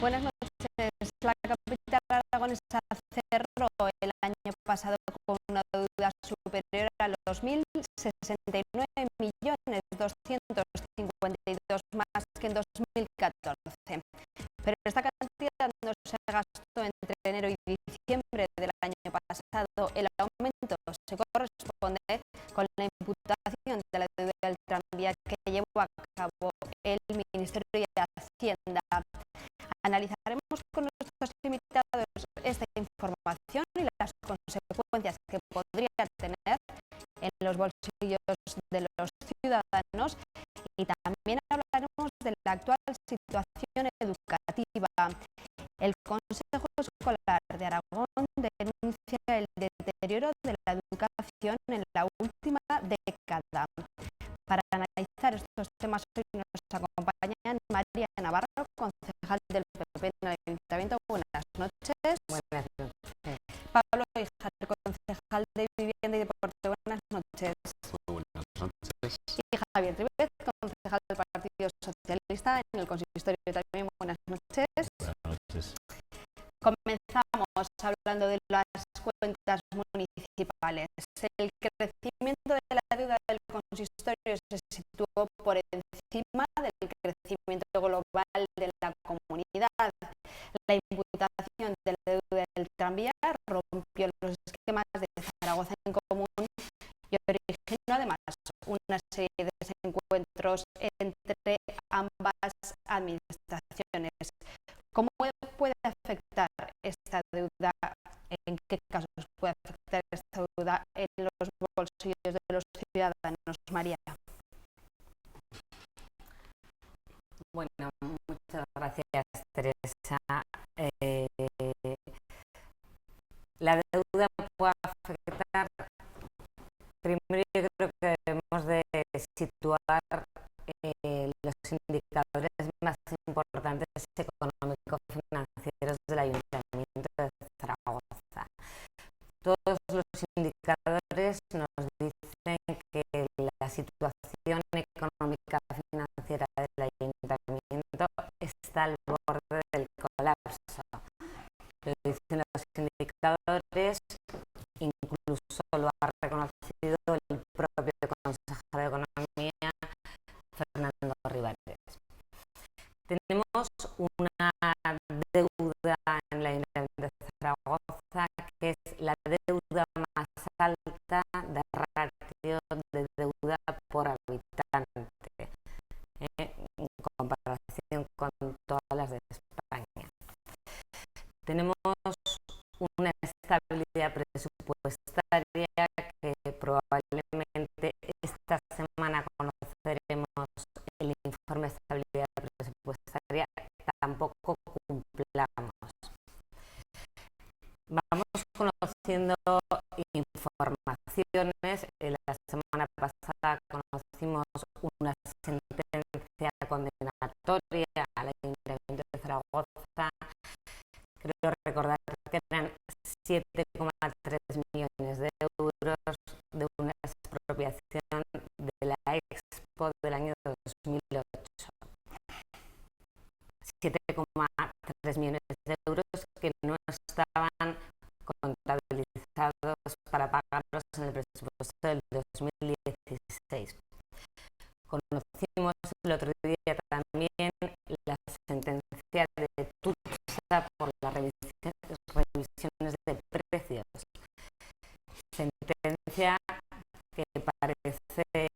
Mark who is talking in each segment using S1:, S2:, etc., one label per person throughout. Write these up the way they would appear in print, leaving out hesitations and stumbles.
S1: Buenas noches. La capital aragonesa cerró el año pasado con una deuda superior a los 1.069.252.000 más que en 2014. Pero esta cantidad no se gastó entre enero y diciembre del año pasado. El aumento se corresponde con la imputación de la deuda del tranvía que llevó a cabo el Ministerio de Hacienda. Analizaremos con nuestros invitados esta información y las consecuencias que podría tener en los bolsillos de los ciudadanos, y también hablaremos de la actual situación educativa. El Consejo Escolar de Aragón denuncia el deterioro de la educación en la última década. Para analizar estos temas hoy nos acompañan María Navarro, concejal del PP en el Ayuntamiento. Buenas noches.
S2: Buenas noches.
S1: Pablo Híjar, concejal de Vivienda y Deporte. Buenas noches.
S3: Muy buenas noches.
S1: Y Javier Trivet, concejal del Partido Socialista en el Consistorio también. Buenas noches.
S3: Buenas noches.
S1: Comenzamos hablando de las cuentas municipales. El crecimiento de la deuda del consistorio se situó por encima del crecimiento global de la comunidad. La imputación de la deuda del tranvía rompió los esquemas de Zaragoza en Común y originó además una serie de desencuentros entre ambas administraciones. ¿Cómo puede afectar esta deuda? ¿En qué casos puede afectar esta deuda en los bolsillos de los ciudadanos, María?
S2: Bueno, muchas gracias, Teresa. La deuda puede afectar. Primero, yo creo que debemos de situar los indicadores más importantes económico-financieros del Ayuntamiento de Zaragoza. Todos los indicadores nos dicen que la situación económica financiera del Ayuntamiento está al borde del colapso. Lo dicen los indicadores, incluso lo ha reconocido el propio consejero de Economía, Fernando Rivares. Tenemos una deuda en la Ayuntamiento de Zaragoza que es la deuda más alta de ratio de deuda por habitante, en comparación con todas las de España. Tenemos una estabilidad presupuestaria que probablemente esta semana conoceremos el informe de estabilidad presupuestaria, tampoco cumplamos. Vamos conociendo informaciones. La semana pasada conocimos una sentencia condenatoria al Ayuntamiento de Zaragoza. Creo recordar que eran 7,3 millones de euros de una expropiación de la Expo del año 2008. 7,3 millones de euros que no estaban contabilizados para pagarlos en el presupuesto del 2016. Conocimos el otro día también la sentencia de Tutsa por las revisiones de precios. Sentencia que parece que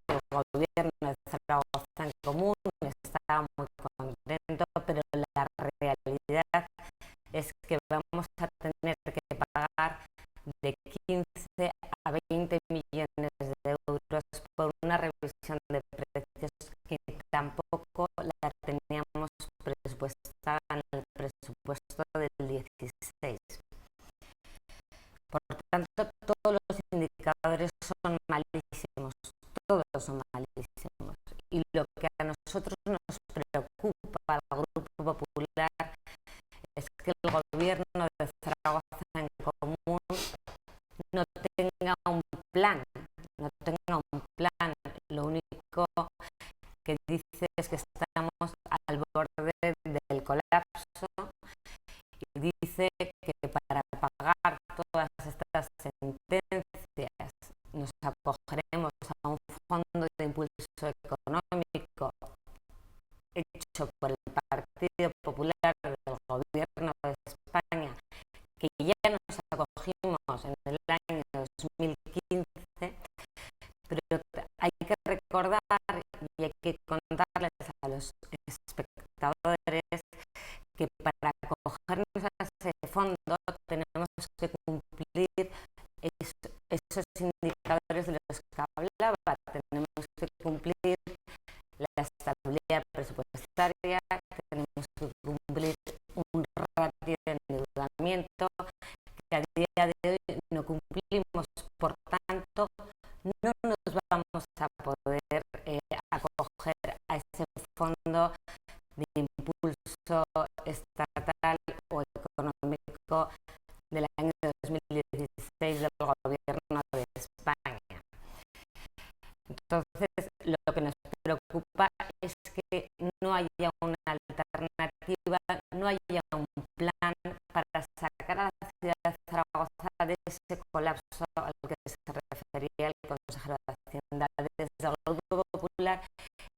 S2: el gobierno de Zaragoza en Común está muy contento, pero la realidad es que vamos a tener que pagar de 15 a 20 millones de euros por una revisión de precios que tampoco la teníamos presupuestada en el presupuesto del 16. Por tanto, todos los indicadores son malísimos, todos son malísimos. Y lo que a nosotros nos preocupa, al Grupo Popular, es que el gobierno de Zaragoza en Común no tenga un plan, Lo único que dice es que estamos al borde del colapso colapso y dice que para pagar todas estas sentencias nos acogeremos a un fondo de impulso económico hecho por el Partido Popular del Gobierno de España, que ya nos acogimos en el año 2015, pero hay que recordar y hay que contarles a los espectadores que para acogernos a ese fondo tenemos que cumplir esos indicadores de los que hablaba. Tenemos que cumplir la estabilidad presupuestaria, tenemos que cumplir un ratio de endeudamiento que a día de hoy no cumplimos. Por tanto, no nos vamos a poder acoger a ese fondo de impulso estatal o económico del año 2016 del Gobierno de España. Entonces, lo que nos preocupa es que no haya una alternativa, no haya un plan para sacar a la ciudad de Zaragoza de ese colapso al que se refería el consejero de Hacienda. Desde el Grupo Popular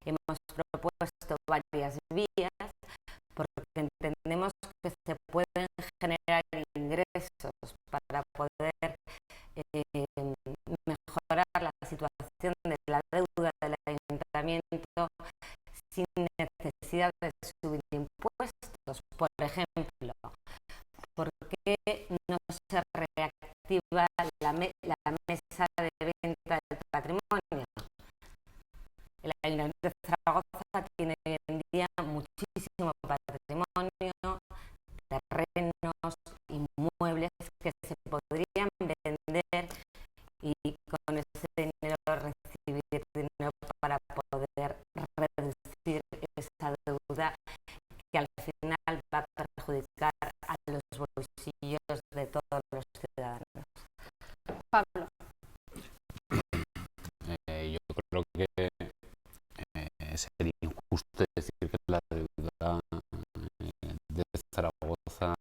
S2: hemos propuesto varias vías porque entendemos que se pueden generar ingresos para poder mejorar la situación de la deuda del ayuntamiento sin necesidad de subir impuestos. Por ejemplo, ¿por qué no se reactiva la mesa de venta del patrimonio? El Ayuntamiento de Zaragoza tiene hoy en día muchísimo patrimonio, terrenos, inmuebles que se podrían vender y con ese dinero recibir dinero para poder reducir esa deuda que al final va a perjudicar a los bolsillos de todos los ciudadanos.
S1: Pablo.
S3: Yo creo que sería injusto decir que la deuda de Zaragoza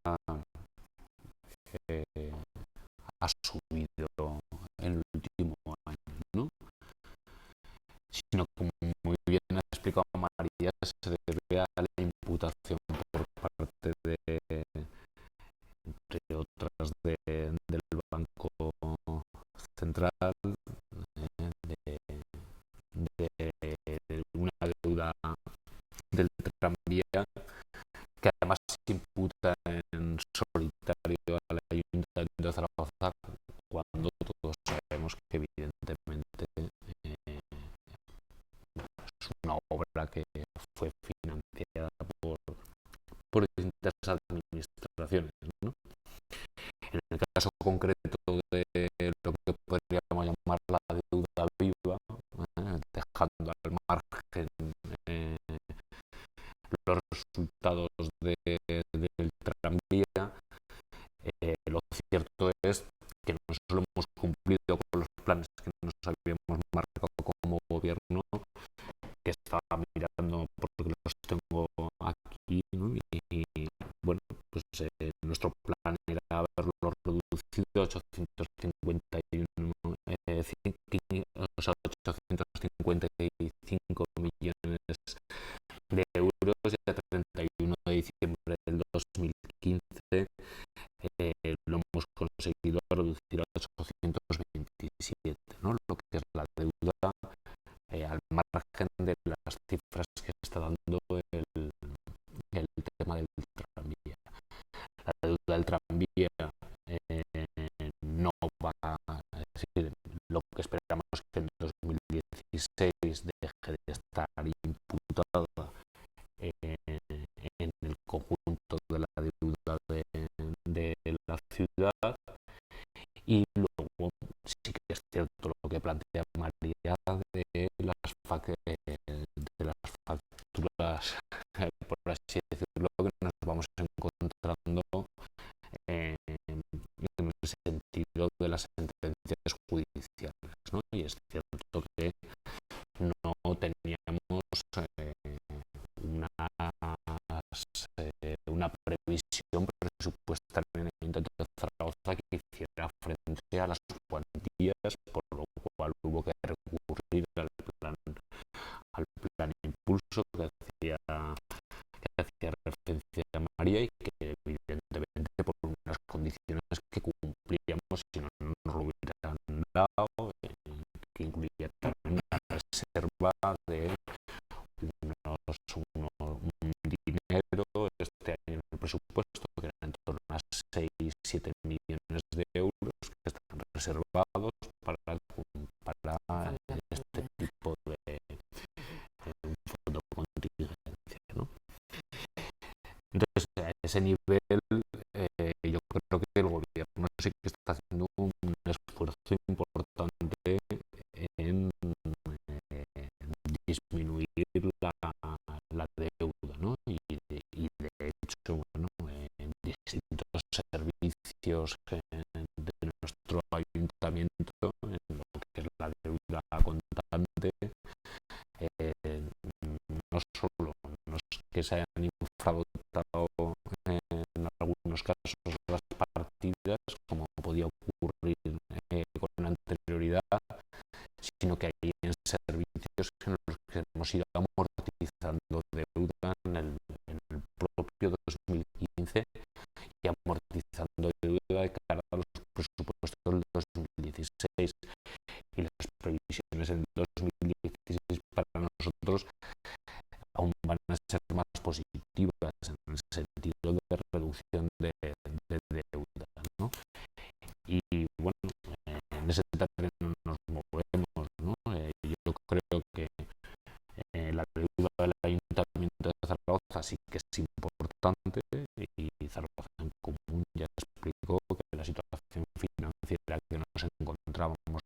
S3: ha subido en el último año, ¿no? Sino, como muy bien ha explicado María, se debe a la imputación por parte de, entre otras, del Banco Central de una deuda del tranvía que además se imputa en solitario al Ayuntamiento de Zaragoza, cuando todos sabemos que evidentemente es una obra que fue financiada por distintas administraciones, ¿no? En el caso concreto de lo que podríamos llamar la deuda viva, dejando al margen los resultados del tranvía, lo cierto es que no solo hemos cumplido con los planes que nos habíamos marcado como gobierno, que estaba mirando porque los tengo aquí, ¿no? Y bueno, pues nuestro plan era haberlo reducido a 855 millones de euros y a 31 de diciembre del 2015 lo hemos conseguido reducir a 827, ¿no? Lo que es la deuda al margen de las cifras que está dando el tema del tranvía. La deuda del tranvía no va a decir, lo que esperamos es que en 2016 deje de estar imputada en el conjunto de la deuda de la ciudad. Y luego sí que es cierto lo que plantea María de las facturas, por así decirlo, que nos vamos encontrando en el sentido de las sentencias judiciales, ¿no? Y es cierto que no teníamos una impulso que hacía referencia a María y que evidentemente por unas condiciones que cumplíamos si no nos lo hubieran dado, que incluía también una reserva de un dinero este año en el presupuesto que eran en torno a 6-7 millones de euros que están reservados para este tipo de un fondo de contingencia, ¿no? Entonces, a ese nivel, yo creo que el gobierno sí que está haciendo un esfuerzo importante en disminuir la deuda, ¿no? Y de hecho, bueno, en distintos servicios de nuestro ayuntamiento, en lo que es la deuda contante, no solo no es que se hayan infradotado en algunos casos las partidas, como podía ocurrir con anterioridad, sino que hay en servicios en los que hemos ido amortizando deuda en el propio 2015 y amortizando deuda de cara a los presupuestos del 2016, y las previsiones en 2016 para nosotros aún van a ser más positivas en el sentido de reducción de deuda, ¿no? Y bueno, en ese terreno nos movemos, ¿no? Yo creo que la deuda del Ayuntamiento de Zaragoza sí que es importante, y Zaragoza en Común ya explicó que la situación financiera que nos encontrábamos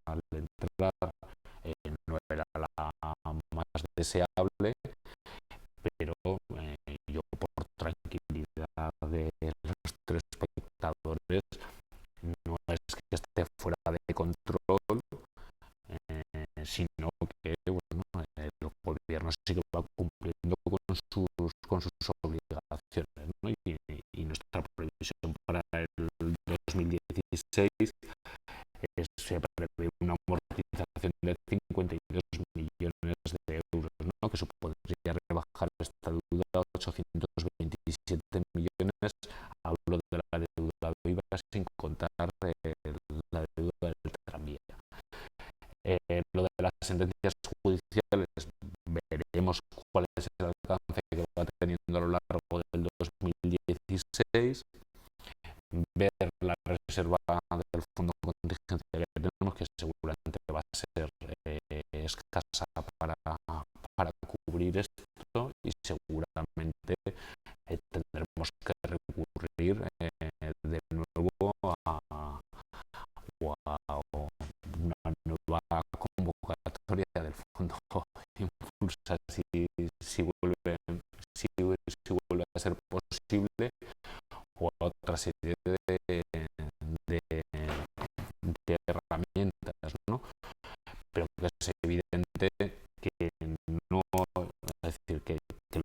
S3: al entrar no era la más deseable, pero yo, por tranquilidad de los tres espectadores, no es que esté fuera de control, sino que bueno, el gobierno sí que va cumpliendo con sus obligaciones, ¿no? Y nuestra previsión para el 2016 se prevé una amortización de 52 millones de euros, ¿no? Que supondría rebajar esta deuda a 827 millones. Hablo de la deuda viva sin contar la deuda del tranvía. Lo de las sentencias judiciales, veremos cuál es el alcance que va teniendo a lo largo del 2016, ver la reserva del fondo de contingencia que tenemos, que seguramente va a ser escasa para cubrir esto, y seguramente tendremos que recurrir de nuevo a una nueva convocatoria del fondo Impulsa si vuelve a ser posible, o a otra serie de herramientas, ¿no? Pero que es evidente que no, es decir, que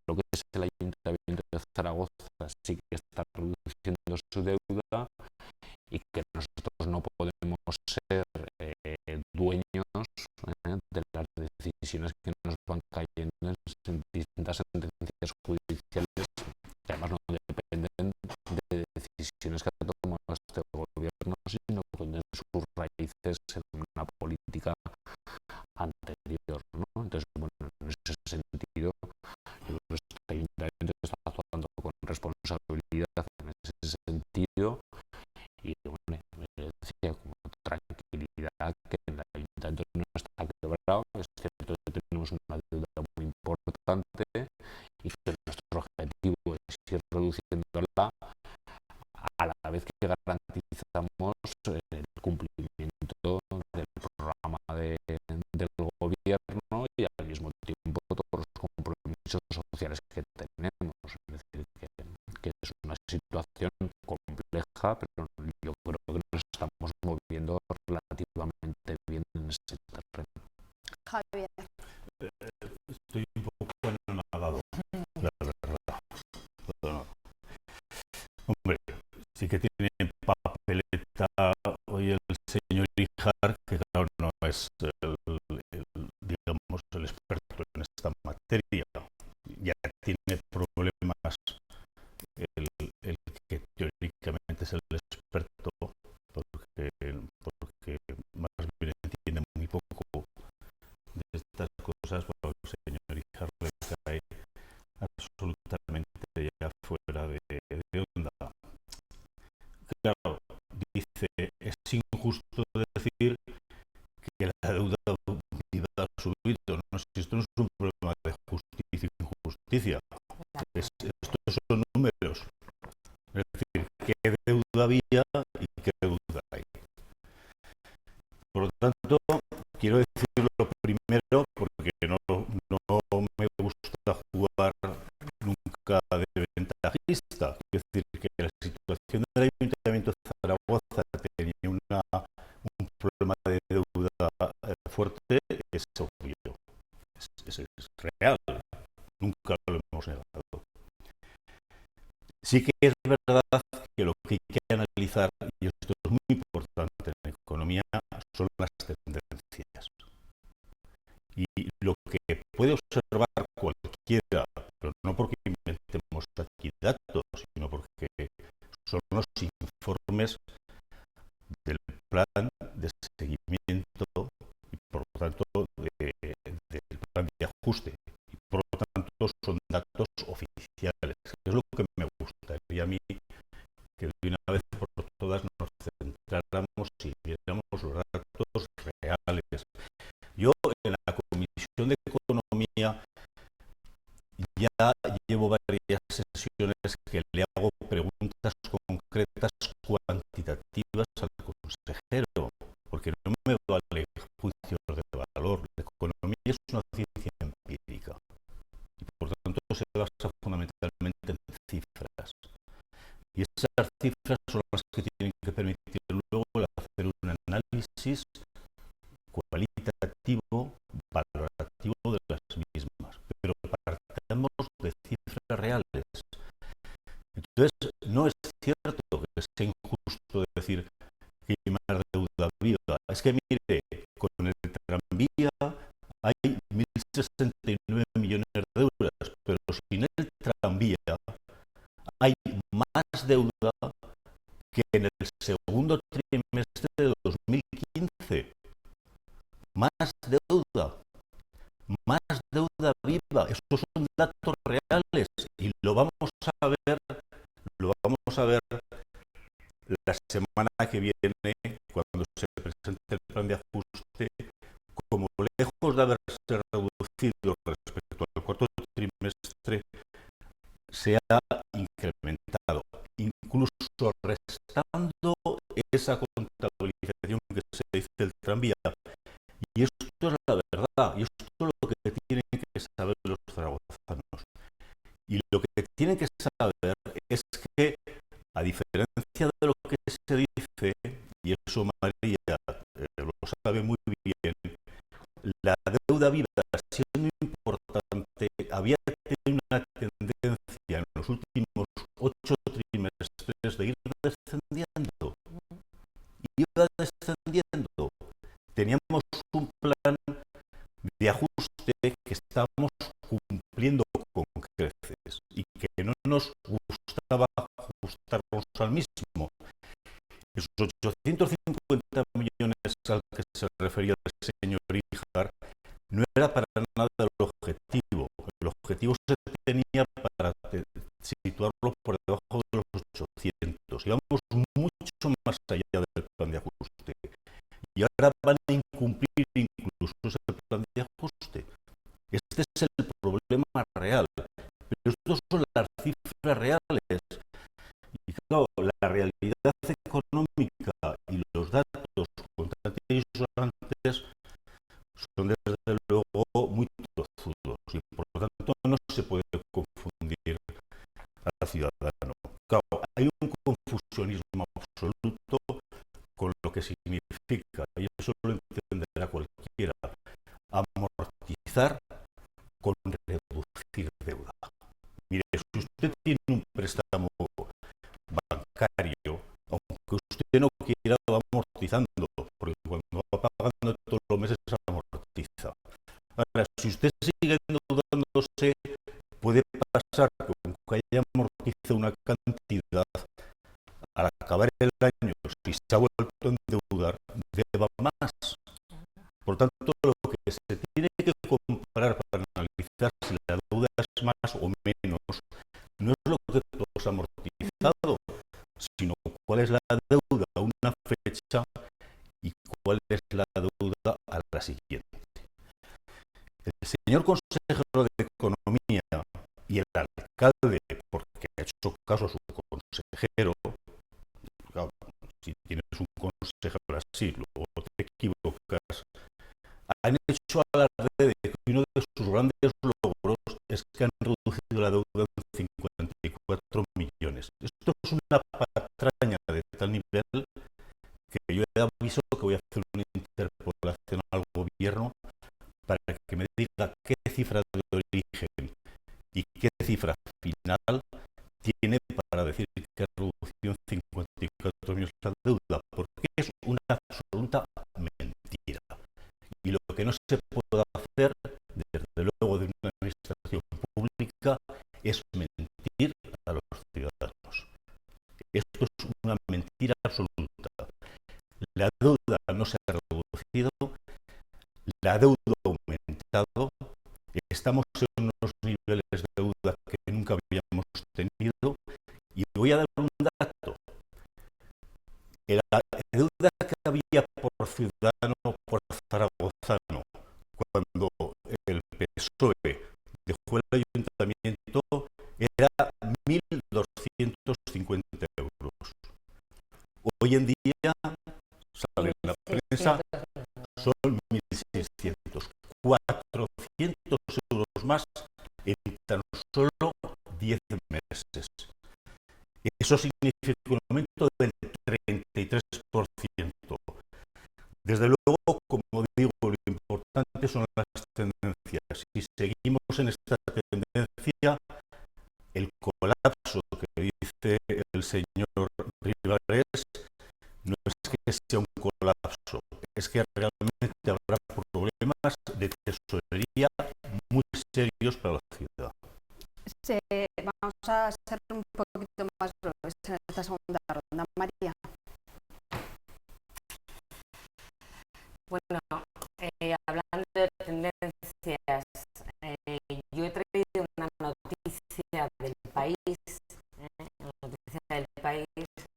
S3: lo que es el Ayuntamiento de Zaragoza sí que está reduciendo su deuda, y que nosotros no podemos ser dueños de las decisiones que nos van cayendo en distintas sentencias judiciales, que además no dependen de decisiones que ha tomado este gobierno, sino que tienen sus raíces en una política anterior, ¿no? Entonces, bueno, en ese sentido, yo creo que este ayuntamiento está actuando con responsabilidad en ese sentido, y bueno, me decía como tranquilidad que el ayuntamiento no está quebrado. Es cierto que tenemos una deuda muy importante y que nuestro objetivo es ir reduciéndola a la vez que garantizamos el cumplimiento del programa del gobierno, y al mismo tiempo todos los compromisos sociales que tenemos. Es decir, que es una situación compleja, pero yo creo que nos estamos moviendo relativamente bien en ese terreno.
S1: Javier.
S4: Estoy un poco anonadado, la verdad. Hombre, sí que tiene papeleta hoy el señor Ijar, que claro, no es digamos, el experto en esta materia. materia. Ya tiene problemas el que teóricamente es el experto, porque más bien entiende muy poco de estas cosas, pero el señor Ijar le cae absolutamente ya fuera de onda. Claro, dice, es injusto decir que la deuda ha subido. No, si esto no es un problema de justicia y injusticia, estos son números. Es decir, qué deuda había y qué deuda hay. Por lo tanto, quiero decirlo primero porque no me gusta jugar nunca de ventajista. Quiero decir que la situación del Ayuntamiento de Zaragoza tenía un problema de deuda fuerte, es obvio, es real, nunca lo hemos negado. Sí que es verdad que lo que hay que analizar, y esto es muy importante en economía, son las tendencias. Y lo que puede observar cualquiera, pero no porque inventemos aquí datos, sino porque son los informes del plan de seguimiento y por lo tanto del plan de ajuste. Y por lo tanto son datos oficiales. Es lo que me gustaría a mí que de una vez por todas nos centráramos y viéramos los datos reales. Yo en la Comisión de Economía ya llevo varias sesiones que le hago preguntas concretas cuantitativas al consejero, porque no me vale juicios de valor. La economía es una ciencia empírica y por tanto se basa fundamentalmente en cifras. Y esas cifras son las que tienen que permitir luego hacer un análisis cualitativo, valorativo de las mismas. Pero partamos de cifras reales. Entonces, no es cierto que sea injusto decir que hay más deuda viva. Es que, mire, con el tranvía hay 1.069 millones de euros, pero sin el tranvía hay más deuda que en el segundo trimestre de 2015. Más viva. Esos son datos reales y lo vamos a ver la semana que viene cuando se presente el plan de ajuste, como lejos de haberse reducido respecto al cuarto trimestre, se ha incrementado, incluso restando esa contabilización que se dice del tranvía. Y esto es la verdad, y esto es lo que tienen que saber los zaragozanos. Y lo que tienen que saber es que, a diferencia de lo que se dice, y eso María lo sabe muy bien, la deuda viva, siendo importante, había tenido una tendencia en los últimos 8 trimestres de ir descendiendo. Iba descendiendo. Teníamos un plan de ajuste que estábamos cumpliendo con creces y que no nos gustaba ajustarnos al mismo. Esos 850 millones al que se refería el señor Ijar no era para nada el objetivo. El objetivo se tenía para situarlo por debajo de los 800. Íbamos mucho más allá del plan de ajuste. Y ahora van a incumplir incluso ese plan de ajuste. Este es el problema real. Pero estos son las cifras reales. Y claro, la realidad económica y los datos constantes y sonantes son desde luego muy tozudos y por lo tanto no se puede confundir al ciudadano. Claro, hay un confusionismo absoluto con lo que significa, y eso lo entenderá cualquiera, amortizar con reducir deuda. Mire, si usted tiene un préstamo bancario, aunque usted no quiera, va amortizando, porque cuando va pagando todos los meses amortiza. Ahora, si usted sigue endeudando amortizándose, puede pasar que aunque haya amortizado una cantidad, al acabar el año, si se ha vuelto a endeudar, deba más. Por tanto, lo que se tiene que comparar para analizar si la deuda es más o menos, no es lo que todos han amortizado, sino cuál es la deuda a una fecha y cuál es la deuda a la siguiente. El señor consejero de Economía y el alcalde, porque ha hecho caso a su consejero, claro, si tienes un consejero así, luego te equivocas, han hecho alarde de que uno de sus grandes logros es que han reducido la deuda en 54 millones. Esto es una patraña de tal nivel que yo he aviso que voy a hacer una interpelación al gobierno para que me diga qué cifra de origen y qué cifra final tiene para decir que ha reducido en 54 millones la deuda, porque es una absoluta mentira. Y lo que no se puede hacer, desde luego, de una administración pública es mentir a los ciudadanos. Esto es una mentira absoluta. La deuda no se ha reducido, la deuda ha aumentado, estamos en unos niveles de deuda que nunca habíamos tenido, y voy a dar un dato. La deuda que había por ciudadano, por zaragozano, cuando el PSOE dejó el ayuntamiento, era 1.250 euros. Hoy en día, sale en la prensa, son 1.600. 400 euros más en tan solo 10 meses. Eso significa un aumento del 33%. Desde luego, como digo, lo importante son las tendencias. Si seguimos en esta tendencia, el colapso que dice el señor Rivares no es que sea un colapso, es que realmente habrá problemas de tesorería muy serios para la ciudad.
S1: Vamos a ser un poquito más breves en esta segunda ronda. María.
S2: Bueno, hablando de tendencias, yo he traído una noticia del país,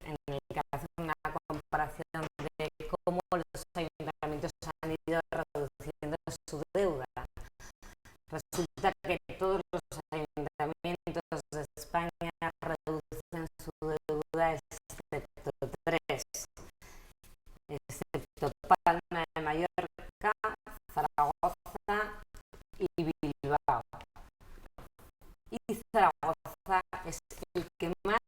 S2: en el que hace una comparación de cómo los ayuntamientos han ido reduciendo su deuda. Resulta que todos los ayuntamientos de España reducen su deuda excepto 3, excepto Palma de Mallorca, Zaragoza y Bilbao. Y Zaragoza es el que más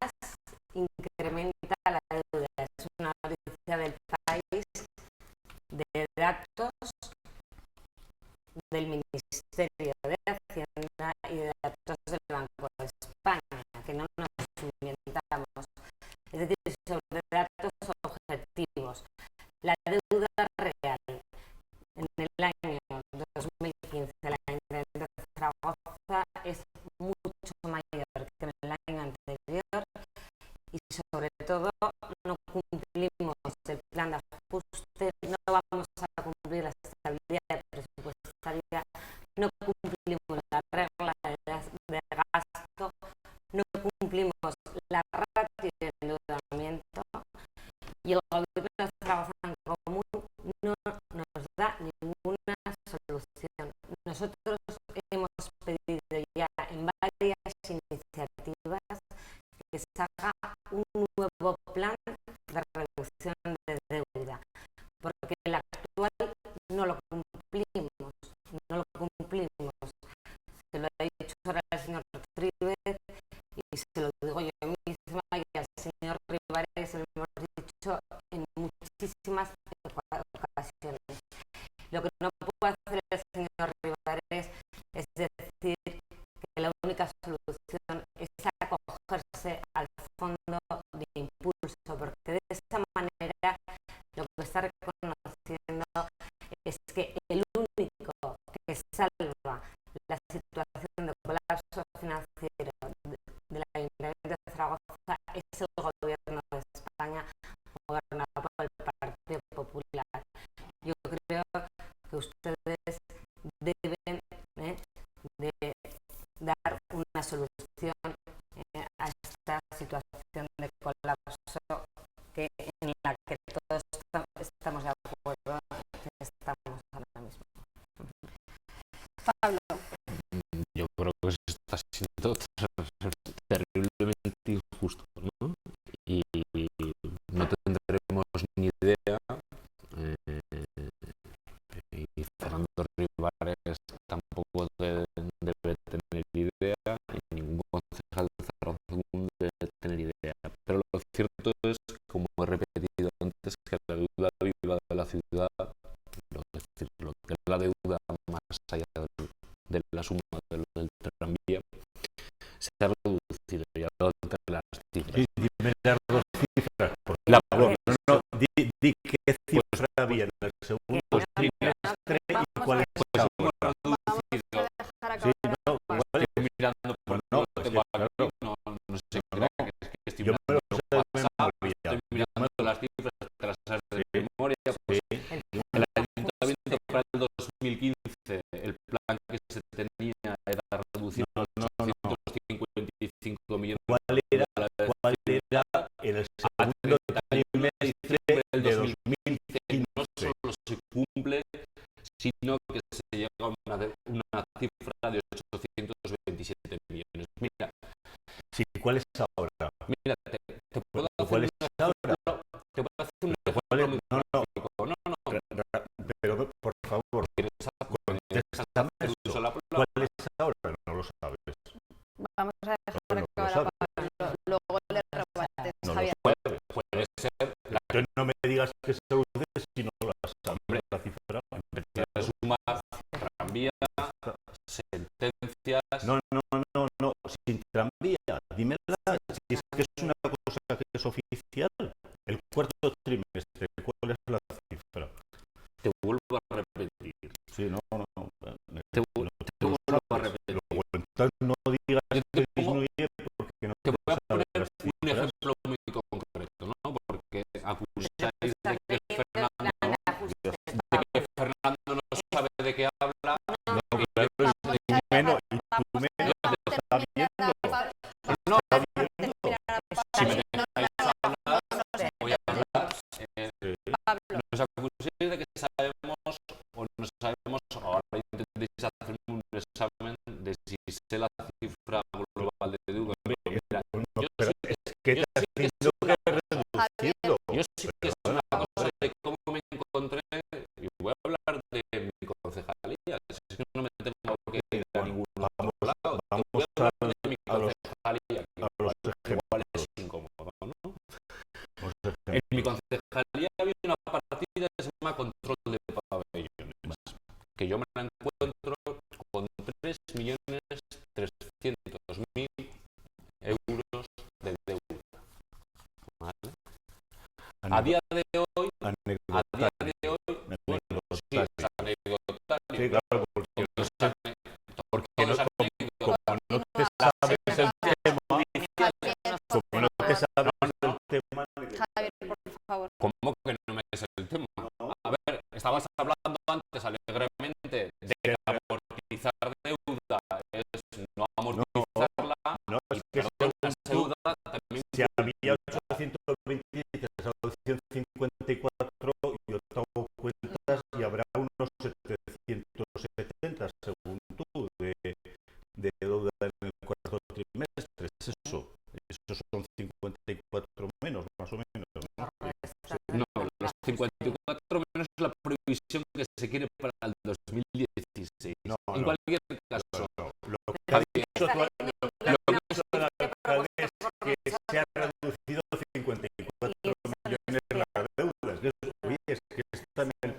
S2: incrementa la deuda. Es una noticia del país, de datos del Ministerio de Hacienda y de datos del Banco de España, que no nos inventamos. Es decir, sobre datos objetivos. La deuda real en el año 2015, el Ayuntamiento de Zaragoza, es mucho mayor que en el año anterior, y sobre todo no cumplimos el plan de ajuste, no vamos a cumplir la estabilidad presupuestaria, no cumplimos la regla de gasto, no cumplimos la ratio de endeudamiento, y el gobierno de Zaragoza en común no nos da ninguna solución. Nosotros hemos pedido ya en varias iniciativas que se haga un nuevo plan de reducción de deuda, porque el actual no lo cumplimos. Se lo he dicho ahora al señor Trives y se lo digo yo misma, y al señor Rivares se lo hemos dicho en muchísimas ocasiones. Lo que no puede hacer el señor Rivares es decir que la única solución es acogerse al fondo de impulso, porque de esa manera lo que está reconociendo es que el único que salva la situación de
S3: nos está siendo terriblemente injusto, ¿no? Y no tendremos ni idea, y Fernando Rivares tampoco debe tener idea, y ningún concejal de Zaragoza debe tener idea. Pero lo cierto es, como he repetido antes, que la deuda viva de la ciudad, es decir, lo que es la deuda más allá de la suma del tranvía, se ha reducido. Y ahora de las cifras.
S4: Sí, dime las dos cifras, por
S3: La
S4: favor. No, di qué cifra
S3: pues,
S4: había en el segundo trimestre y cuál es ahora.
S3: reducido.
S4: Sí, no, ¿cuál es?
S3: Mirando por
S4: No,
S3: el
S4: es que,
S3: tema,
S4: claro,
S3: no sé, crea que estoy
S4: yo me lo sé de
S3: WhatsApp,
S4: memoria.
S3: estoy mirando las cifras tras de
S4: Sí,
S3: memoria. Pues,
S4: sí.
S3: el ayuntamiento para el 2015, el plan que se tenía era reducir
S4: No, no, no.
S3: 855 millones
S4: ¿Cuál
S3: de
S4: era en el segundo trimestre
S3: del
S4: de
S3: 2015? No
S4: 2015?
S3: solo se cumple, sino que se llega a una cifra de 827 millones. Mira,
S4: Sí, ¿cuál es ahora?
S3: mira, te puedo hacer
S4: ¿Cuál es ahora?
S3: te puedo hacer un
S4: ¿Cuál es?
S3: ejemplo muy
S4: No, no,
S3: gráfico. No,
S4: pero por favor,
S3: ¿quieres
S4: contéstame
S3: hacer
S4: eso.
S3: uso de la palabra?
S4: ¿Cuál es ahora? No lo sabes.
S1: Vamos a dejar
S4: No lo
S1: acabar a
S4: sabes.
S1: Pablo, luego le rebates,
S4: No lo
S1: Javier.
S3: Puede ser la
S4: Entonces no me digas que se reduce si no lo sabes. La cifra.
S3: de sumar tranvía, sentencias.
S4: No, sin tranvía. Dímela, si es que es una cosa que es oficial. El cuarto trimestre, ¿cuál es la cifra?
S3: Te vuelvo a repetir.
S4: Sí, no.
S3: Te vuelvo a repetir.
S4: Luego, entonces no digas
S3: Yo
S4: que
S3: te pongo-
S4: disminuye porque no
S3: Te voy a
S4: sabes
S3: poner
S4: las
S3: un
S4: cifras.
S3: ejemplo muy concreto, ¿no? Porque acusáis de que Fernando no sabe de qué habla.
S4: No, claro, y tú menos, está viendo.
S3: No,
S4: Está viendo.
S3: si me dejáis hablar, voy a hablar.
S1: Pablo,
S3: Nos acusáis de que sabemos o no sabemos, ahora intentéis hacerme un examen de si sé la cifra global de deuda. Mira,
S4: No,
S3: yo
S4: pero
S3: sí que-
S4: es que
S3: yo
S4: te
S3: sí que
S4: has
S3: sé
S4: tenido que
S3: una
S4: reducirlo.
S3: Yo sí que es una cosa de cómo me encontré, y voy a hablar de mi concejalía. Es que no me tengo que ir a ningún otro lado.
S4: Vamos
S3: Voy a hablar de mi
S4: a los
S3: concejalía, que
S4: los
S3: igual
S4: ejemplos.
S3: es incómodo, ¿no?
S4: Los
S3: En mi
S4: ejemplos.
S3: concejalía había una partida que se llama control de pabellones, que yo me la encuentro con 3.300.000 euros de deuda. ¿Vale? A día de hoy,
S4: Anecdotario.
S3: sí, es anecdotario.
S4: Sí, claro, porque
S3: Todo es anecdotario.
S4: como no te sabes el tema, como no te sabes el tema,
S1: Javier, por favor.
S3: ¿Cómo que no me es el tema? A ver, estabas hablando antes alegremente de que amortizar deuda es no amortizarla,
S4: no, es
S3: y
S4: que
S3: perdón,
S4: según
S3: esa
S4: tú,
S3: deuda también
S4: si había 827 a 154, yo te hago cuentas y habrá unos 770, según tú, de deuda en el cuarto trimestre. Es eso. Esos son 54 menos, más o menos.
S3: no, los 54 menos la previsión que se quiere para el 2016.
S4: No,
S3: En
S4: no.
S3: cualquier caso,
S4: Lo que ha dicho tu
S3: lo que
S4: alcalde es que se ha reducido 54 millones la deuda. Es que está en el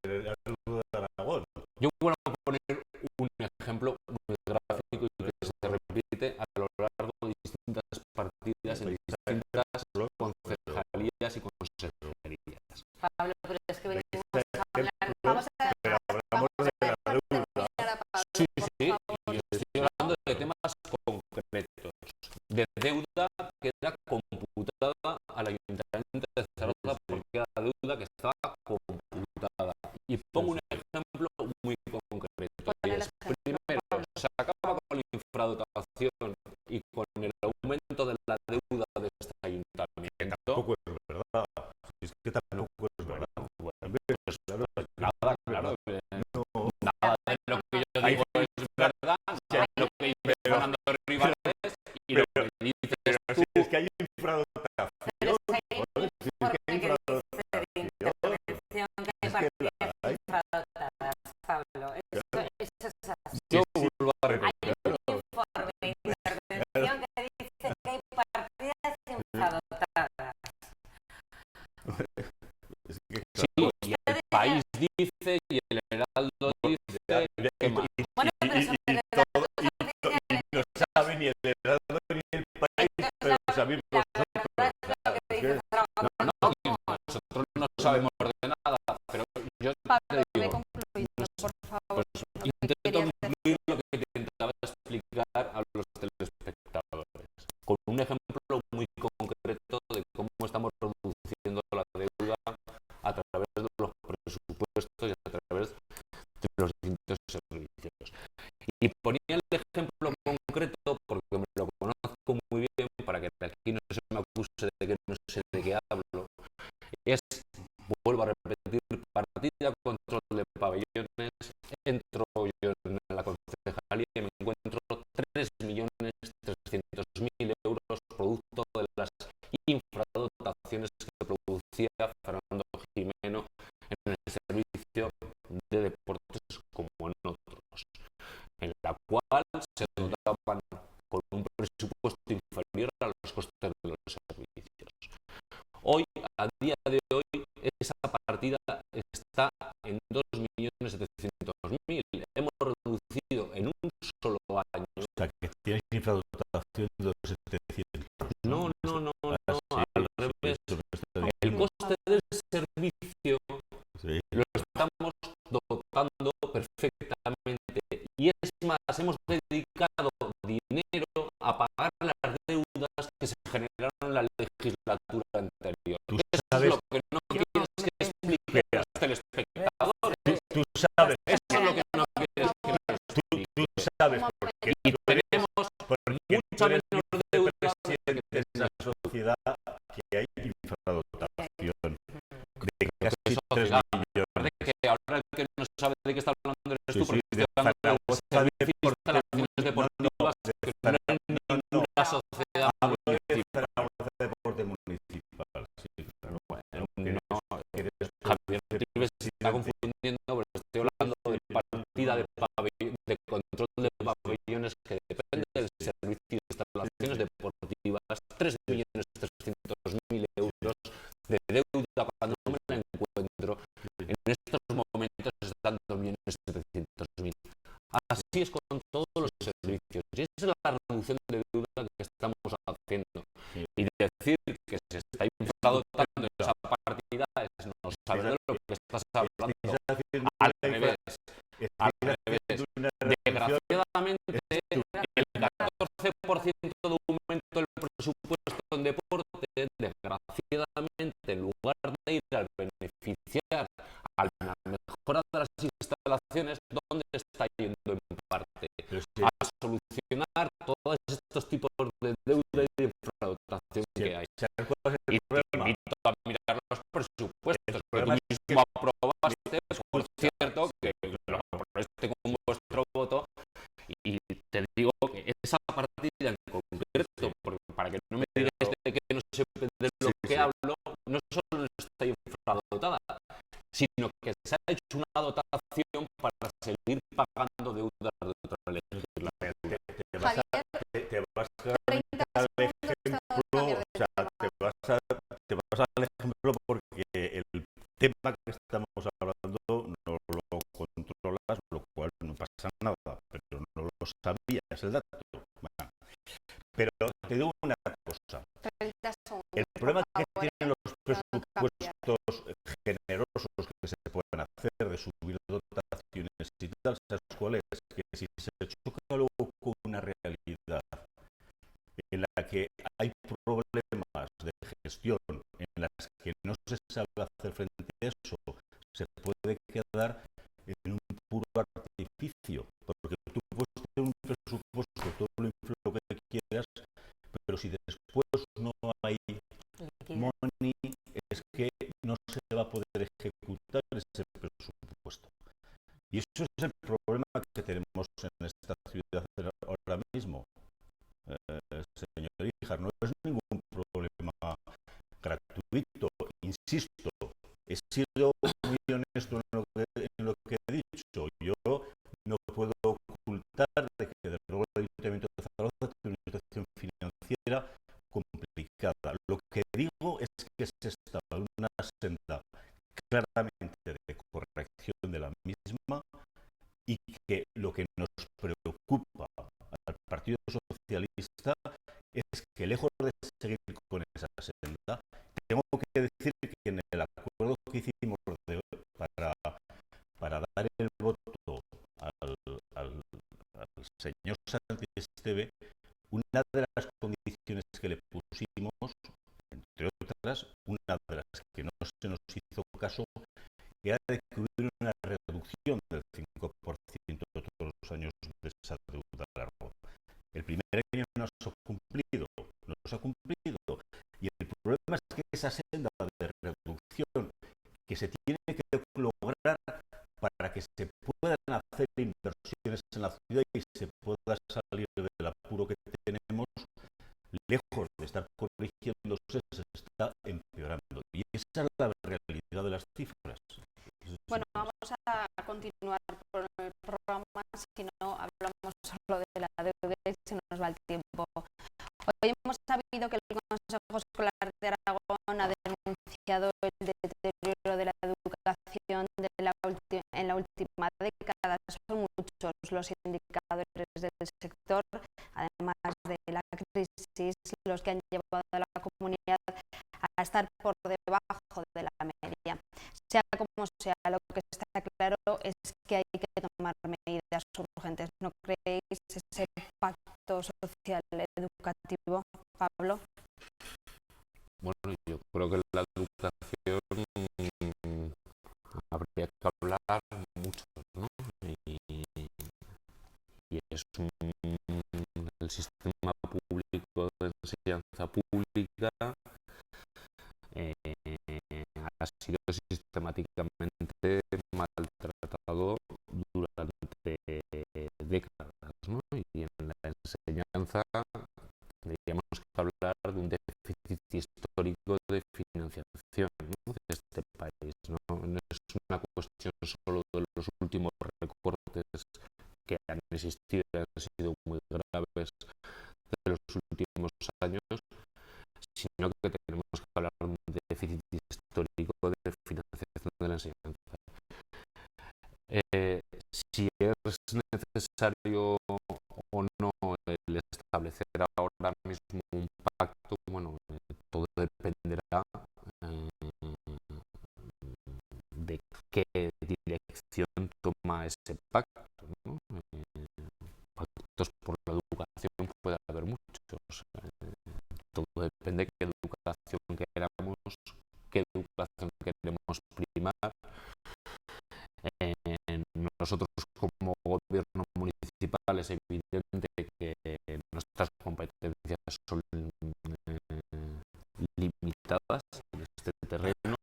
S4: deuda de Aragón.
S3: yo voy a poner un ejemplo muy gráfico y que se repite a lo largo de distintas partidas en distintas concejalías y consejerías.
S2: Pablo, pero es que venimos
S4: Este
S2: a hablar.
S4: ejemplo,
S1: Vamos a
S4: pero hablamos de la deuda.
S3: Sí, y estoy hablando de temas concretos, de deuda que era computada al Ayuntamiento de Zaragoza porque era deuda que estaba computada. Y pongo un ejemplo muy concreto. Y es, primero, se acaba con la infradotación y con el aumento de la deuda de este ayuntamiento.
S4: Tampoco es verdad. Es que tampoco es verdad.
S3: Pues nada, claro.
S4: No.
S3: Nada de lo que yo digo es verdad, nada de lo que Yo vuelvo a
S2: Hay
S3: repetir.
S2: un informe de intervención que dice que hay partidas infradotadas.
S4: Es que,
S3: Sí,
S4: claro,
S3: y el país dice, y el Heraldo dice, ¿qué más?
S2: Bueno, pero sobre
S4: y
S2: los datos
S4: y no sabe ni el Heraldo ni el país, pero sabemos
S2: la
S4: nosotros.
S2: verdad es lo que dice Zaragoza.
S3: No, nosotros no sabemos de nada, pero yo te
S1: Pablo, ve
S3: digo,
S1: concluyendo, por favor.
S3: pues
S1: lo que
S3: intento
S1: querías decir.
S3: concluir lo que intentaba explicar a los telespectadores, con un ejemplo muy concreto de cómo estamos reduciendo la deuda a través de los presupuestos y a través de los distintos servicios. Y ponía el ejemplo concreto porque me lo conozco muy bien, para que aquí no se me acuse de que no sé de qué hablo. Es, vuelvo a repetir, partida control de pabellones. Entro yo en la concejalía y me encuentro 3.300.000 euros producto de las infradotaciones que producía Fernando Jimeno en el servicio de deportes como en otros, en la cual se dotaban con un presupuesto inferior a los costes de los servicios. Hoy, a día de hoy, esa partida está en 2.700.000. Hemos reducido en un solo año.
S4: O sea, que tienes infradotación de los 700.
S3: No,
S4: Sí,
S3: al revés.
S4: eso me está diciendo.
S3: El coste del servicio
S4: Sí.
S3: lo estamos dotando perfectamente. Y es más, hemos dedicado dinero a pagar las deudas que se generaron en la legislatura anterior.
S4: Tú
S3: Eso
S4: sabes
S3: es lo que no quieres que explique a los telespectadores.
S4: Tú sabes,
S3: Eso es lo que no quieres que les explique.
S4: tú sabes, porque
S3: Y tenemos mucha
S4: tú eres
S3: menos deuda
S4: presidente de una sociedad que hay infradotación de casi 3 millones.
S3: Aparte que ahora el que no sabe de qué está hablando eres tú,
S4: Sí,
S3: porque
S4: de
S3: estoy hablando de
S4: Zaragoza
S3: servicios de
S4: Deportes
S3: instalaciones deportivas que no hay ninguna sociedad
S4: Hablo de
S3: municipal.
S4: Zaragoza Deporte Municipal. Sí, claro.
S3: No,
S4: Eres
S3: Javier Trives se está
S4: presidente.
S3: confundiendo, pero estoy hablando de partida de control de pabellones que depende del servicio de instalaciones deportivas, 3.300.000 euros de deuda cuando no me la encuentro. En estos momentos están 2.700.000. Así es con todos los servicios. Y esa es la reducción de deuda que estamos haciendo. Y decir que se está infradotando esa partida es no saber de lo que estás hablando. Al revés. Desgraciadamente, el 14% de aumento del presupuesto en deporte, desgraciadamente, en lugar de ir al beneficiar a la mejora de las instalaciones, ¿dónde está yendo en parte? A solucionar todos estos tipos de deuda y de infradotación que hay. Y te invito a mirar los presupuestos que tú mismo aprobaste, por cierto, que lo aprobaste con vuestro voto, y te digo que esa partida en concreto, porque para que no me digáis de que no sé de lo que hablo, no solo está infradotada, sino que se ha hecho una dotación para seguir pagando deudas de otra legislatura.
S4: Te vas al ejemplo, o sea, te vas al ejemplo porque el tema que estamos hablando no lo controlas, lo cual no pasa nada, pero no lo sabías el dato. Bueno, pero te digo una cosa, el problema que tienen los presupuestos generosos que se pueden hacer de subir dotaciones y tal, ¿sabes cuál es? Que si se choca luego con una realidad en la que hay problemas de gestión, en las que no se sabe hacer frente a eso, se puede quedar en un puro artificio, porque tú puedes tener un presupuesto, todo lo que quieras, pero si después no hay money, es que no se va a poder ejecutar ese presupuesto. Y eso es el problema que tenemos en esta ciudad ahora mismo. Señor Ijar, no es ningún problema gratuito, insisto, he sido muy honesto en lo que he dicho. Yo no puedo Partido Socialista es que, lejos de seguir con esa senda, tengo que decir que en el acuerdo que hicimos para dar el voto al señor Santi Esteve, una de las condiciones que le pusimos, entre otras, una de las que no se nos hizo caso, era de que hubiera una reducción del 5% de todos los años de esa deuda largo. El primer año no se ha cumplido, y el problema es que esa senda de reducción que se tiene que lograr para que se puedan hacer inversiones en la ciudad y se pueda salir del apuro que tenemos, lejos de estar corrigiéndose, se está empeorando. Y esa es la realidad de las cifras.
S1: Bueno, vamos a continuar por el programa, si no hablamos solo de la deuda y se nos va el tiempo. Hoy hemos sabido que el Consejo Escolar de Aragón ha denunciado el deterioro de la educación en la última década. Son muchos los indicadores del sector, además de la crisis, los que han llevado a la comunidad a estar por debajo de la media. Sea como sea, lo que está claro es que hay que tomar medidas urgentes. ¿No creéis ese pacto social educativo, Pablo?
S3: Bueno, yo creo que la educación habría que hablar mucho, ¿no? Y es el sistema público de enseñanza pública ha sido sistemáticamente maltratado durante décadas, ¿no? Y en la enseñanza tendríamos que hablar de un déficit histórico de financiación, ¿no?, de este país, ¿no? No es una cuestión solo de los últimos recortes que han existido y han sido muy graves de los últimos años, sino que tenemos que hablar de un déficit histórico de financiación de la enseñanza. Si es necesario o no el establecer ahora mismo un pacto, bueno, todo dependerá de qué dirección toma ese pacto, ¿no? Pactos por la educación puede haber muchos. Todo depende de qué educación queremos primar. Nosotros como gobierno municipal es evidente que nuestras competencias son limitadas en este terreno,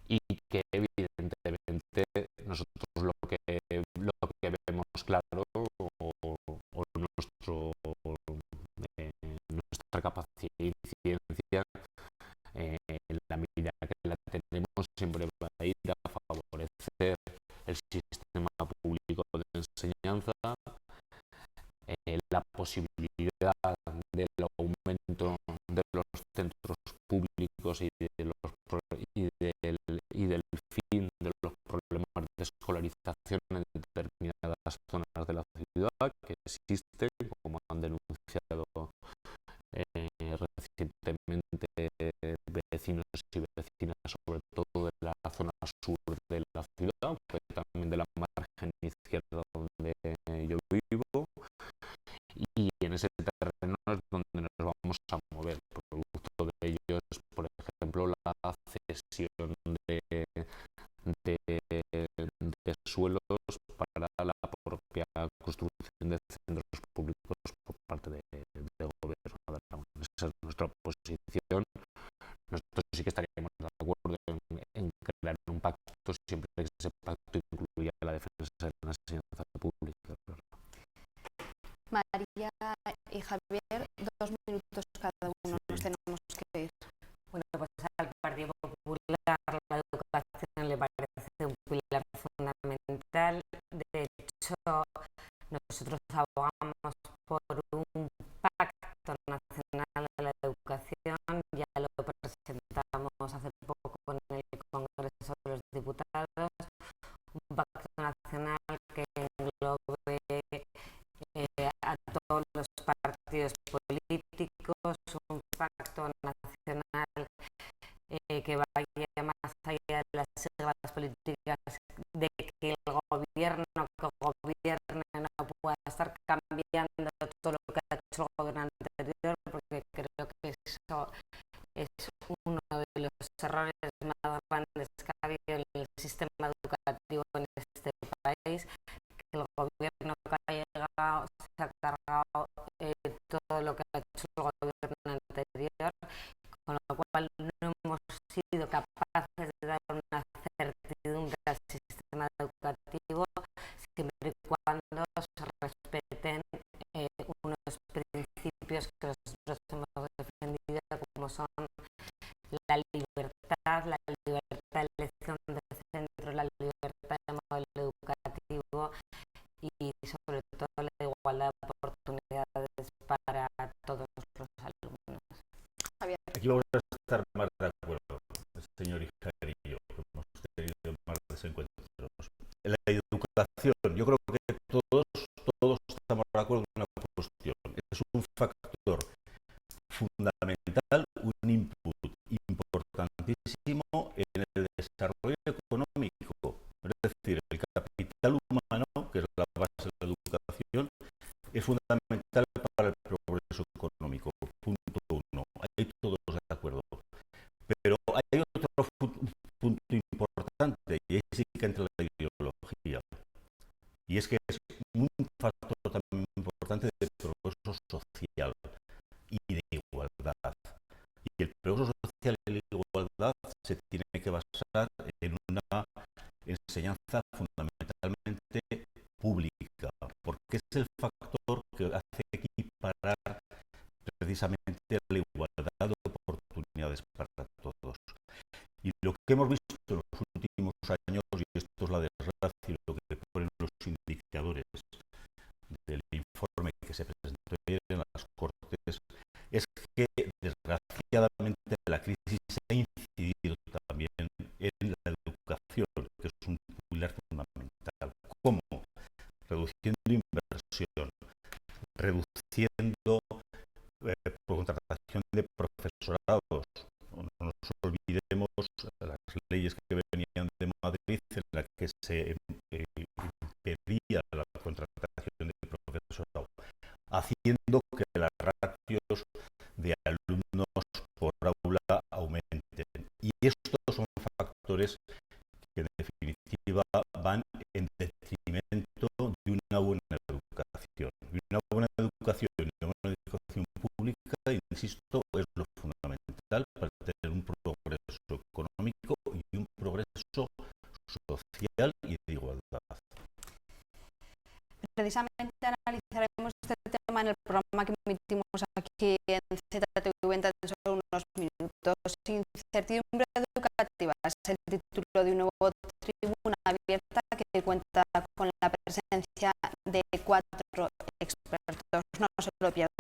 S3: y que evidentemente nosotros lo que vemos claro o nuestra capacidad de incidencia, en la medida que la tenemos, siempre va a ir a favorecer el sistema público de enseñanza, la posibilidad del aumento de los centros públicos y del fin de los problemas de escolarización en determinadas zonas de la ciudad que existen, como han denunciado recientemente vecinos y vecinas, sobre todo de la zona sur de la ciudad, pero también de la margen izquierda donde yo vivo, y en ese terreno es donde nos vamos a mover. Producto de ello es, por ejemplo, la cesión de suelos para la propia construcción de centros públicos por parte del gobierno de Aragón. Esa es nuestra posición. Nosotros sí que estaríamos de acuerdo en crear un pacto siempre que ese pacto incluya la defensa de la enseñanza pública.
S1: María y Javier, 2 minutos cada uno, nos tenemos que ir.
S2: Bueno, pues al Partido Popular la educación le parece un pilar fundamental. De hecho, nosotros abogamos por un pacto nacional de la educación. Ya lo presentamos hace poco en el Congreso de los Diputados, un pacto nacional que englobe se ha cargado todo lo que ha hecho el gobierno anterior, con lo cual no hemos sido capaces de dar una certidumbre al sistema educativo, siempre y cuando se respeten unos principios que nosotros hemos defendido, como son la libertad de elección de centro, la libertad de modelo educativo y sobre todo la igualdad de oportunidades para todos los alumnos.
S1: Javier.
S4: Aquí vamos a estar más de acuerdo, señor Ijaer y yo, que hemos tenido más desencuentros. En la educación, yo creo que todos estamos de acuerdo en una cuestión. Es un factor fundamental, un input importantísimo en el desarrollo económico. Es decir, el capital humano, que es la base de la educación, es fundamental para el progreso económico. Punto uno. Ahí todos de acuerdo. Pero hay otro punto importante, y ahí sí que entra la ideología. Y es que es un factor también importante de progreso social y de igualdad. Y el progreso social y la igualdad se tiene que basar en una enseñanza fundamentalmente pública, porque es el factor que hace equiparar precisamente la igualdad de oportunidades para todos. Y lo que hemos visto en los últimos años, y esto es la desgracia, lo que ponen los indicadores del informe que se presentó ayer en las Cortes, es que desgraciadamente la crisis ha incidido también en la educación, que es un pilar fundamental. ¿Cómo? Reduciendo inversión, reduciendo contratación de profesorados. No nos olvidemos las leyes que venían de Madrid en las que se impedía la contratación de profesorado, haciendo que las ratios de alumnos por aula aumenten. Y estos son factores que en definitiva van en detrimento de una buena educación. Y una buena educación pública, insisto, es lo fundamental para tener un progreso económico y un progreso social y de igualdad.
S1: Precisamente analizaremos este tema en el programa que emitimos aquí en ZTV en tan solo unos minutos. Incertidumbre educativa es el título de un nuevo Tribuna Abierta que cuenta con la presencia de 4 expertos. No se lo pierdan.